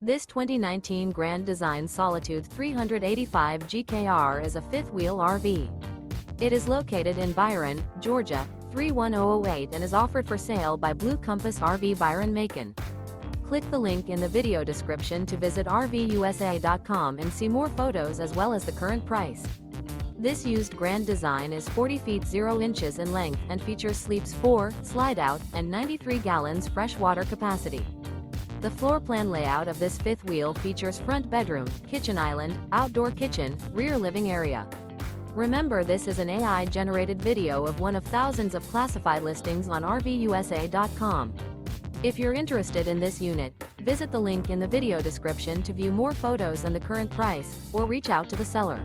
This 2019 Grand Design Solitude 385 GKR is a fifth-wheel RV. It is located in Byron, Georgia, 31008 and is offered for sale by Blue Compass RV Byron-Macon. Click the link in the video description to visit RVUSA.com and see more photos as well as the current price. This used Grand Design is 40 feet 0 inches in length and features sleeps 4, Slideout, and 93 gallons fresh water capacity. The floor plan layout of this fifth wheel features front bedroom, kitchen island, outdoor kitchen, rear living area. Remember, this is an AI-generated video of one of thousands of classified listings on RVUSA.com. If you're interested in this unit, visit the link in the video description to view more photos and the current price, or reach out to the seller.